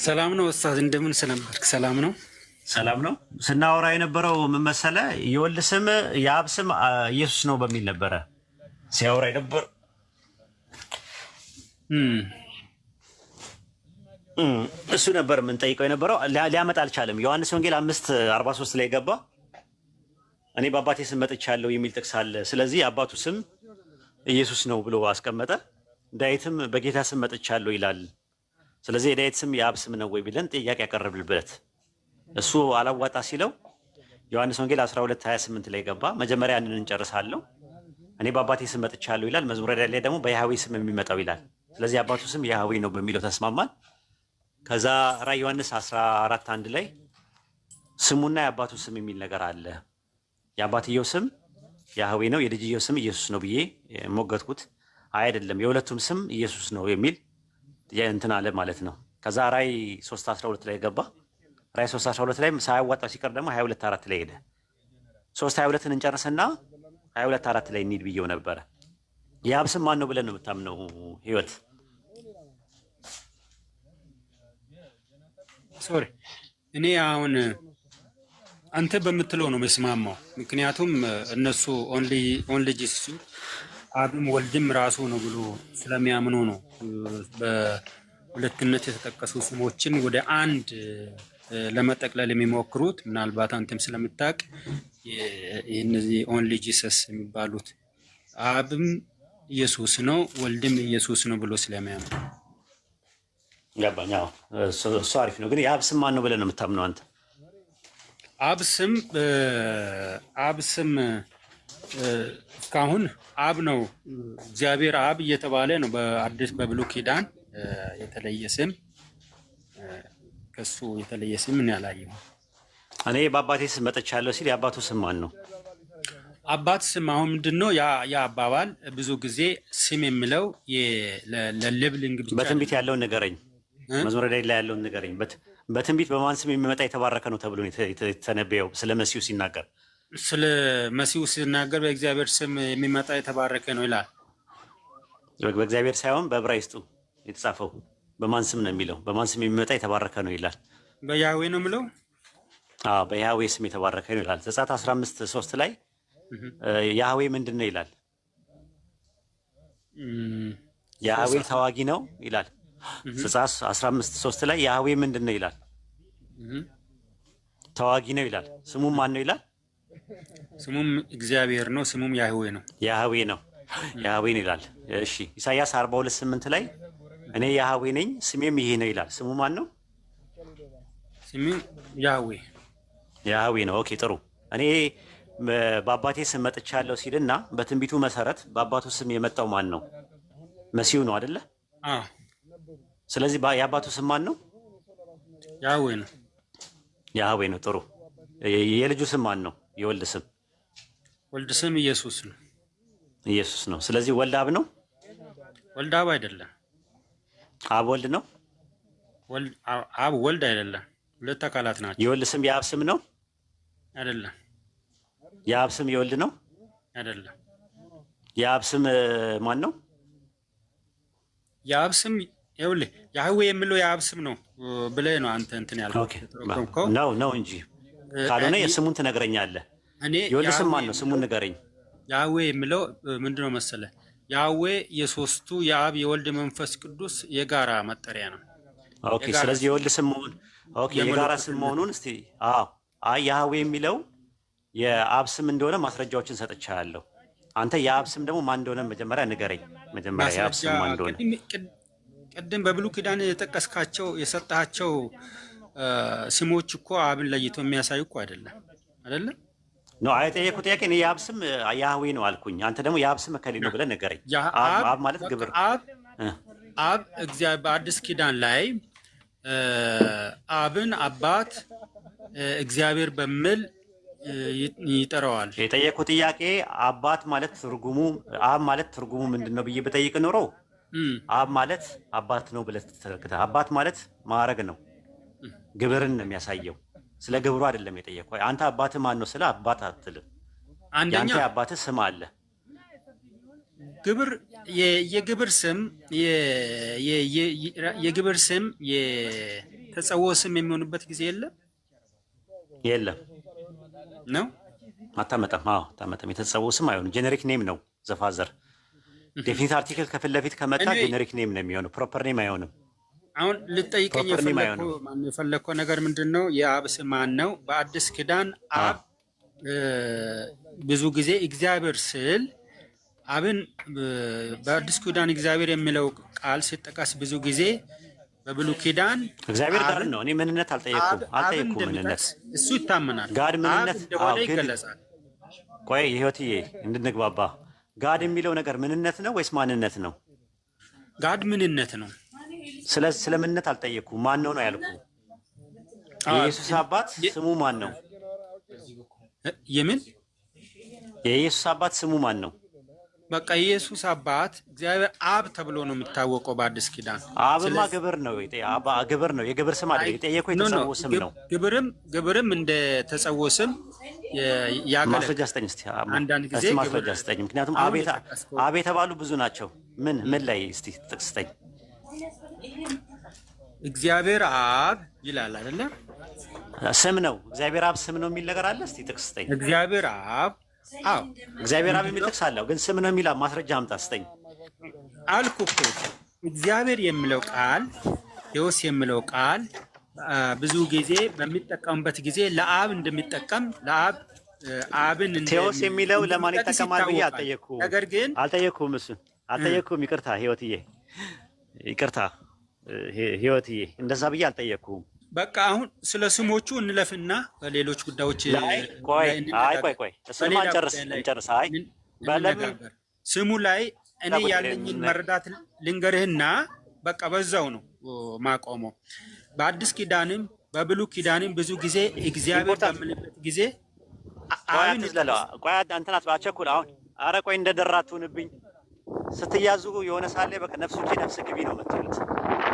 ሰላም ነው ኡስታዝ፣ እንደምን ሰነበትክ? ሰላም ነው። ሰላም ነው። ስናወራ የነበረው ምን መሰለህ? የወልድ ስም የአብ ስም ኢየሱስ ነው በሚል ነበረ ሲያወራ የነበር። እሱ ነበር የምንጠይቀው የነበረው። ሊያመጣ አልቻለም። ዮሐንስ ወንጌል 5:43 ላይ ገባ። እኔ በአባቴ ስም መጥቻለሁ የሚል ጥቅስ አለ። ስለዚህ የአባቱ ስም ኢየሱስ ነው ብሎ አስቀመጠ። ዳዊትም በጌታ ስም መጥቻለሁ ይላል። ስለዚህ የዳዊት ስም የአብ ስም ነው ወይ ብለን ጥያቄ ያቀረብልበት እሱ አላዋጣ ሲለው ዮሐንስ ወንጌል 12:28 ላይ ገባ። መጀመሪያ ያንን እንጨርሳለሁ። እኔ በአባቴ ስም መጥቻለሁ ይላል። መዝሙረ ዳዊት ላይ ደግሞ በያህዌ ስም የሚመጣው ይላል። ስለዚህ አባቱ ስም ያህዌ ነው በሚለው ተስማማን። ከዛ ራዕይ ዮሐንስ 14:1 ላይ ስሙና የአባቱ ስም የሚል ነገር አለ። የአባትየው ስም ያህዌ ነው፣ የልጅየው ስም ኢየሱስ ነው ብዬ ሞገትኩት። አይደለም የሁለቱም ስም ኢየሱስ ነው የሚል እንትን አለ ማለት ነው። ከዛ ራዕይ 3:12 ላይ ገባ። ራዕይ 3:12 ላይ ሳያዋጣው ሲቀር ደግሞ 22:4 ላይ ሄደ። 3:22ን እንጨርስና 22:4 ላይ እንሂድ ብዬው ነበረ። የአብ ስም ማን ነው ብለን ነው የምታምነው? ህይወት ሶሪ፣ እኔ አሁን አንተ በምትለው ነው መስማማው። ምክንያቱም እነሱ ኦንሊ ጂሰስ አብም ወልድም ራሱ ነው ብሎ ስለሚያምኑ ነው በሁለትነት የተጠቀሱ ስሞችን ወደ አንድ ለመጠቅለል የሚሞክሩት። ምናልባት አንተም ስለምታውቅ እነዚህ ኦንሊ ጂሰስ የሚባሉት አብም ኢየሱስ ነው ወልድም ኢየሱስ ነው ብሎ ስለሚያምኑ ገባኝ። እሱ አሪፍ ነው። ግን የአብ ስም ማን ነው ብለን ነው የምታምነው አንተ? አብ ስም እስካሁን አብ ነው፣ እግዚአብሔር አብ እየተባለ ነው። በአዲስ በብሉይ ኪዳን የተለየ ስም ከሱ የተለየ ስም ምን ያላየው። እኔ በአባቴ ስም መጥቻለሁ ሲል የአባቱ ስም ማን ነው? አባት ስም አሁን ምንድን ነው ያ አባባል? ብዙ ጊዜ ስም የሚለው ለልብልንግ ብቻ። በትንቢት ያለውን ንገረኝ፣ መዝሙረ ዳዊት ላይ ያለውን ንገረኝ። በትንቢት በማን ስም የሚመጣ የተባረከ ነው ተብሎ የተነበየው ስለ መሲሁ ሲናገር? ስለ መሲሁ ሲናገር በእግዚአብሔር ስም የሚመጣ የተባረከ ነው ይላል። በእግዚአብሔር ሳይሆን በዕብራይስጡ የተጻፈው በማን ስም ነው የሚለው? በማን ስም የሚመጣ የተባረከ ነው ይላል። በያህዌ ነው የሚለው። አዎ በያህዌ ስም የተባረከ ነው ይላል። ዘጸአት 15:3 ላይ ያህዌ ምንድን ነው ይላል? ያህዌ ተዋጊ ነው ይላል። ዘጸአት 15:3 ላይ ያህዌ ምንድን ነው ይላል? ተዋጊ ነው ይላል። ስሙም ማን ነው ይላል? ስሙም እግዚአብሔር ነው። ስሙም ያህዌ ነው። ያህዌ ነው። ያህዌ ነው ይላል። እሺ ኢሳይያስ 42:8 ላይ እኔ ያህዌ ነኝ ስሜም ይሄ ነው ይላል። ስሙ ማን ነው? ስሙ ያህዌ ያህዌ ነው። ኦኬ ጥሩ። እኔ በአባቴ ስም መጥቻለሁ ሲልና በትንቢቱ መሰረት በአባቱ ስም የመጣው ማን ነው? መሲሁ ነው አይደለ? አዎ። ስለዚህ የአባቱ ስም ማን ነው? ያህዌ ነው። ያህዌ ነው። ጥሩ። የልጁ ስም ማን ነው? የወልድ ስም? ወልድ ስም ኢየሱስ ነው። ኢየሱስ ነው። ስለዚህ ወልድ አብ ነው? ወልድ አብ አይደለም። አብ ወልድ ነው? አብ ወልድ አይደለም። ሁለት አካላት ናቸው። የወልድ ስም የአብ ስም ነው? አይደለም። የአብ ስም የወልድ ነው? አይደለም። የአብ ስም ማን ነው? የአብ ስም ይኸውልህ፣ ያህዌ የሚለው የአብ ስም ነው ብለህ ነው አንተ እንትን ያልከው ነው እንጂ ካልሆነ የስሙን ትነግረኛለህ። የወልድ ስም ማን ነው? ስሙን ንገረኝ። ያህዌ የሚለው ምንድነው መሰለህ? ያህዌ የሶስቱ የአብ የወልድ መንፈስ ቅዱስ የጋራ መጠሪያ ነው። ኦኬ። ስለዚህ የወልድ ስም መሆን የጋራ ስም መሆኑን እስቲ ያህዌ የሚለው የአብ ስም እንደሆነ ማስረጃዎችን ሰጥቻለሁ። አንተ የአብ ስም ደግሞ ማን እንደሆነ መጀመሪያ ንገረኝ። መጀመሪያ የአብ ስም ማን እንደሆነ ቅድም በብሉይ ኪዳን የጠቀስካቸው የሰጣቸው ስሞች እኮ አብን ለይቶ የሚያሳይ እኮ አይደለም ነው። የጠየኩት ጥያቄ እኔ የአብ ስም ያህዌ ነው አልኩኝ። አንተ ደግሞ የአብ ስም እከሌ ነው ብለህ ንገረኝ። አብ ማለት ግብር አብ እግዚአብሔር በአዲስ ኪዳን ላይ አብን አባት እግዚአብሔር በሚል ይጠራዋል። የጠየኩት ጥያቄ አባት ማለት ትርጉሙ አብ ማለት ትርጉሙ ምንድን ነው ብዬ ብጠይቅ ኖሮ አብ ማለት አባት ነው ብለህ ትተረክተህ። አባት ማለት ማዕረግ ነው፣ ግብርን ነው የሚያሳየው። ስለ ግብሩ አይደለም የጠየቀው። አንተ አባትህ ማን ነው ስለ አባት አትልም። ያንተ አባትህ ስም አለ። ግብር የግብር ስም የግብር ስም የተጸውዖ ስም የሚሆንበት ጊዜ የለም የለም ነው። አታመጣም። አዎ አታመጣም። የተጸውዖ ስም አይሆንም። ጄኔሪክ ኔም ነው ዘፋዘር። ዴፊኒት አርቲክል ከፊት ለፊት ከመጣ ጄኔሪክ ኔም ነው የሚሆነው፣ ፕሮፐር ኔም አይሆንም። አሁን ልጠይቀኝ የፈለግከው ነገር ምንድን ነው? የአብ ስም ማን ነው? በአዲስ ኪዳን አብ ብዙ ጊዜ እግዚአብሔር ስል አብን በአዲስ ኪዳን እግዚአብሔር የሚለው ቃል ሲጠቀስ ብዙ ጊዜ በብሉይ ኪዳን እግዚአብሔር ጋር ነው። እኔ ምንነት አልጠየኩም። ምንነት እሱ ይታመናል። ጋድ ምንነት እንደሆነ ይገለጻል። ቆይ ህይወትዬ እንድንግባባ፣ ጋድ የሚለው ነገር ምንነት ነው ወይስ ማንነት ነው? ጋድ ምንነት ነው። ስለ ምንነት አልጠየኩም። ማን ነው ያልኩ። የኢየሱስ አባት ስሙ ማን ነው? የምን የኢየሱስ አባት ስሙ ማን ነው? በቃ የኢየሱስ አባት እግዚአብሔር አብ ተብሎ ነው የሚታወቀው በአዲስ ኪዳን። አብማ ግብር ነው። ግብር ነው። የግብር ስም አይደል? የጠየቀው የተጸውዖ ስም ነው። ግብርም እንደ ተጸውዖ ስም ያገለግላል። ማስረጃ ስጠኝ እስቲ። አንዳንድ ጊዜ ማስረጃ ስጠኝ። ምክንያቱም አብ የተባሉ ብዙ ናቸው። ምን ላይ እስቲ ጥቅስ ስጠኝ። እግዚአብሔር አብ ይላል አይደለ? ስም ነው። እግዚአብሔር አብ ስም ነው የሚል ነገር አለ። እስቲ ጥቅስ ስጠኝ። እግዚአብሔር አብ አዎ፣ እግዚአብሔር አብ የሚል ጥቅስ አለው፣ ግን ስም ነው የሚል ማስረጃ አምጣ ስጠኝ አልኩህ እኮ። እግዚአብሔር የሚለው ቃል ቴዎስ የሚለው ቃል ብዙ ጊዜ በሚጠቀሙበት ጊዜ ለአብ እንደሚጠቀም ለአብ አብን ቴዎስ የሚለው ለማን ይጠቀማል ብዬ አልጠየኩም። ነገር ግን አልጠየኩም። እሱን አልጠየኩም። ይቅርታ ህይወትዬ፣ ይቅርታ ህይወትዬ፣ እንደዛ ብዬ አልጠየኩም። በቃ አሁን ስለ ስሞቹ እንለፍና በሌሎች ጉዳዮች ቆይ እሱን እንጨርስ። አይ ስሙ ላይ እኔ ያለኝን መረዳት ልንገርህና በቃ በዛው ነው ማቆመው። በአዲስ ኪዳንም በብሉይ ኪዳንም ብዙ ጊዜ እግዚአብሔር በምልበት ጊዜ ቆይ አንተናት ባቸኩል አሁን አረ ቆይ እንደደራቱንብኝ ስትያዙ የሆነ ሳለ በቃ ነፍስ ውጪ ነፍስ ግቢ ነው የምትሉት።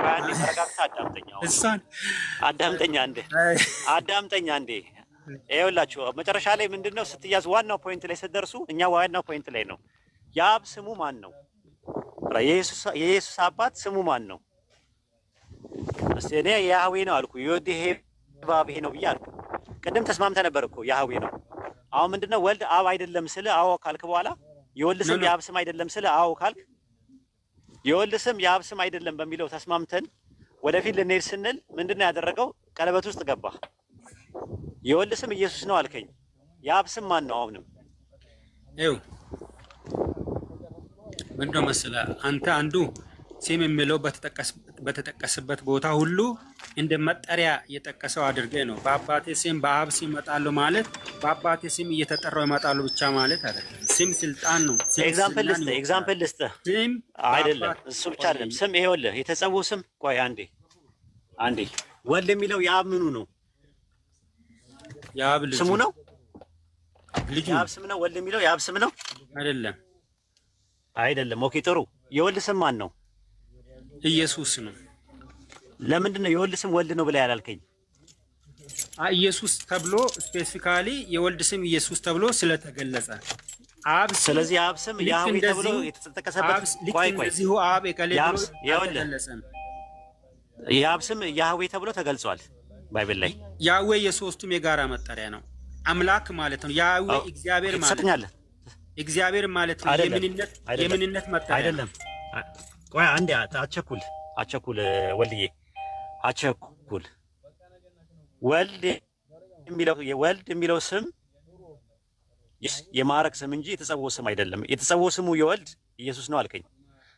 ቆይ አንዴ ተረጋግተህ አዳምጠኛ እንዴ ይኸውላችሁ መጨረሻ ላይ ምንድነው ስትያዙ ዋናው ፖይንት ላይ ስትደርሱ እኛ ዋናው ፖይንት ላይ ነው። የአብ ስሙ ማን ነው? የኢየሱስ አባት ስሙ ማን ነው? እስቲ እኔ ያህዌ ነው አልኩ። ይወድሄ ባብሄ ነው ብዬ አልኩ። ቅድም ተስማምተህ ነበር እኮ ያህዌ ነው። አሁን ምንድነው ወልድ አብ አይደለም ስለ አዎ ካልክ በኋላ የወልድ ስም የአብ ስም አይደለም ስለ አዎ ካልክ የወልድ ስም የአብ ስም አይደለም በሚለው ተስማምተን ወደፊት ልንሄድ ስንል ምንድነው ያደረገው? ቀለበት ውስጥ ገባ። የወልድ ስም ኢየሱስ ነው አልከኝ። የአብ ስም ማን ነው? አሁንም ይኸው ምንድነው መሰለህ አንተ አንዱ ስም የሚለው በተጠቀሰበት ቦታ ሁሉ እንደ መጠሪያ የጠቀሰው አድርገህ ነው። በአባቴ ስም በአብ ስም እመጣለሁ ማለት በአባቴ ስም እየተጠራው እመጣለሁ ብቻ ማለት አይደለም። ስም ስልጣን ነው። ኤግዛምፕል ልስጥህ። ስም አይደለም እሱ ብቻ አይደለም። ስም ይኸውልህ የተጸውዖ ስም ቆይ አንዴ ወልድ የሚለው የአብ ምኑ ነው? የአብ ልጅ ስሙ ነው። ልጁ የአብ ስም ነው። ወልድ የሚለው የአብ ስም ነው አይደለም። ኦኬ ጥሩ። የወልድ ስም ማን ነው? ኢየሱስ ነው። ለምንድን ነው የወልድ ስም ወልድ ነው ብለህ ያላልከኝ? ኢየሱስ ተብሎ ስፔሲፊካሊ የወልድ ስም ኢየሱስ ተብሎ ስለተገለጸ አብ። ስለዚህ የአብ ስም ያህዌ ተብሎ የተጠቀሰበት ቆይ እዚሁ አብ የቀለለው የአብ ስም ያህዌ ተብሎ ተገልጿል ባይብል ላይ። ያህዌ የሶስቱም የጋራ መጠሪያ ነው። አምላክ ማለት ነው። ያህዌ እግዚአብሔር ማለት ነው። እግዚአብሔር ማለት ነው። የምንነት መጠሪያ አይደለም። ቆይ አንዴ አቸኩል ወልድዬ አቸኩል። ወልድ የሚለው ስም የማዕረግ ስም እንጂ የተጸውዖ ስም አይደለም። የተጸውዖ ስሙ የወልድ ኢየሱስ ነው አልከኝ።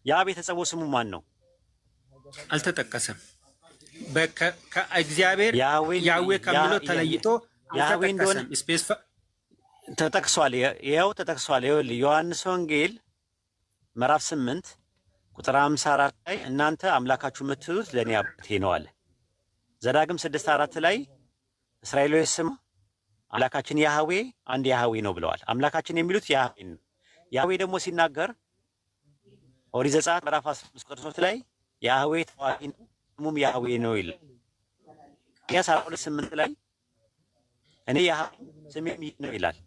የአብ የተጸውዖ ስሙ ማን ነው? አልተጠቀሰም። ከእግዚአብሔር ያህዌ ከሚለው ተለይቶ አልተጠቀሰም። ተጠቅሷል። ይኸው ተጠቅሷል። ይኸውልህ ዮሐንስ ወንጌል ምዕራፍ 8 ቁጥር 54 ላይ እናንተ አምላካችሁ የምትሉት ለእኔ አባቴ ነው አለ። ዘዳግም 6:4 ላይ እስራኤሎች ስም አምላካችን ያህዌ አንድ ያህዌ ነው ብለዋል። አምላካችን የሚሉት ያህዌ ነው። ያህዌ ደግሞ ሲናገር ኦሪት ዘጸአት ምዕራፍ 15 ቁጥር 3 ላይ ያህዌ ተዋጊ ነው ስሙም ያህዌ ነው ይላል። ኢሳይያስ 42:8 ላይ እኔ ያህዌ ስሜም ይህ ነው ይላል።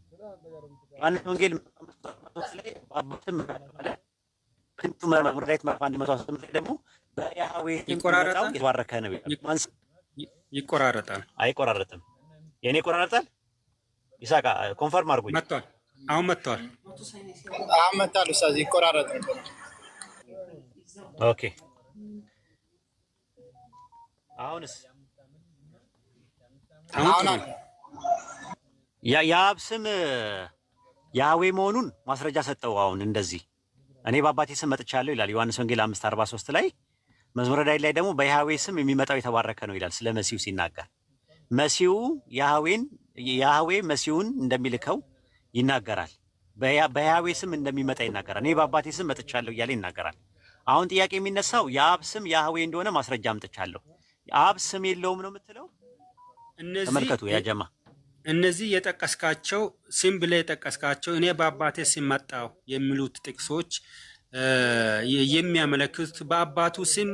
ዮሐንስ ወንጌል ምዕራፍ 3 ላይ በአባትም ክንቱ መዝሙረ ዳዊት ምዕራፍ 118 ላይ ደግሞ በያህዌ የሚመጣው የተባረከ ነው ይላል። ይቆራረጣል። አይቆራረጥም። የኔ ይቆራረጣል። ይሳቃ ኮንፈርም አድርጉኝ። መጥቷል። አሁን መጥቷል። አሁን መጥቷል። ኡስታዝ ይቆራረጣል። ኦኬ አሁንስ የአብ ስም ያህዌ መሆኑን ማስረጃ ሰጠው። አሁን እንደዚህ እኔ በአባቴ ስም መጥቻለሁ ይላል ዮሐንስ ወንጌል 5:43 ላይ። መዝሙረ ዳዊት ላይ ደግሞ በያህዌ ስም የሚመጣው የተባረከ ነው ይላል ስለ መሲሁ ሲናገር። መሲሁ ያህዌ መሲሁን እንደሚልከው ይናገራል። በያህዌ ስም እንደሚመጣ ይናገራል። እኔ በአባቴ ስም መጥቻለሁ እያለ ይናገራል። አሁን ጥያቄ የሚነሳው የአብ ስም ያህዌ እንደሆነ ማስረጃ አምጥቻለሁ። አብ ስም የለውም ነው የምትለው? ተመልከቱ ያጀማ እነዚህ የጠቀስካቸው ስም ብለህ የጠቀስካቸው እኔ በአባቴ ስም መጣሁ የሚሉት ጥቅሶች የሚያመለክቱት በአባቱ ስም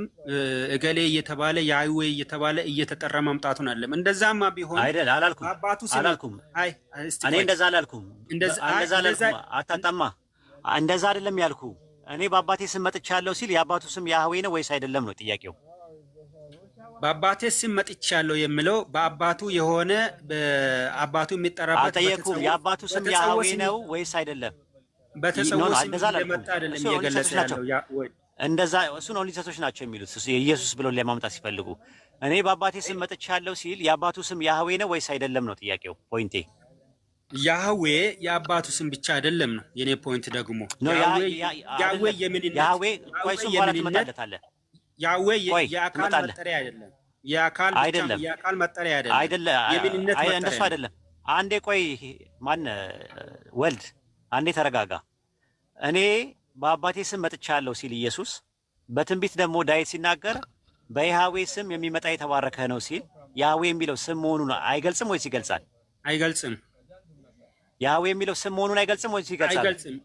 እገሌ እየተባለ ያህዌ እየተባለ እየተጠራ መምጣቱን አይደለም። እንደዛማ ቢሆን አይደል አላልኩም። በአባቱ ስም አላልኩም። እኔ እንደዛ አላልኩም። አታጣማ። እንደዛ አይደለም ያልኩ። እኔ በአባቴ ስም መጥቻለሁ ሲል የአባቱ ስም ያህዌ ነው ወይስ አይደለም ነው ጥያቄው። በአባቴ ስም መጥቻለሁ የሚለው በአባቱ የሆነ በአባቱ የሚጠራበት አልጠየኩም። የአባቱ ስም ያህዌ ነው ወይስ አይደለም? በተሰውስ ለመጣ አይደለም እየገለጸ ያለው ወይ እንደዛ እሱ ነው። ሊሰቶች ናቸው የሚሉት ኢየሱስ ብለው ለማምጣት ሲፈልጉ እኔ በአባቴ ስም መጥቻለሁ ሲል የአባቱ ስም ያህዌ ነው ወይስ አይደለም ነው ጥያቄው። ፖይንቴ ያህዌ የአባቱ ስም ብቻ አይደለም ነው የኔ ፖይንት ደግሞ ያህዌ የምንነት ያህዌ ቆይሱ በኋላ ትመጣለታለህ። ያህዌ የአካል መጠሪያ አይደለም። የአካል አይደለም። የአካል መጠሪያ አይደለም። የምንነት መጠሪያ እንደሱ አይደለም። አንዴ ቆይ ማን ወልድ አንዴ ተረጋጋ። እኔ በአባቴ ስም መጥቻለሁ ሲል ኢየሱስ በትንቢት ደግሞ ዳዊት ሲናገር በያህዌ ስም የሚመጣ የተባረከ ነው ሲል ያህዌ የሚለው ስም መሆኑን አይገልጽም ወይስ ይገልጻል? አይገልጽም። ያህዌ የሚለው ስም መሆኑን አይገልጽም ወይስ ይገልጻል? አይገልጽም።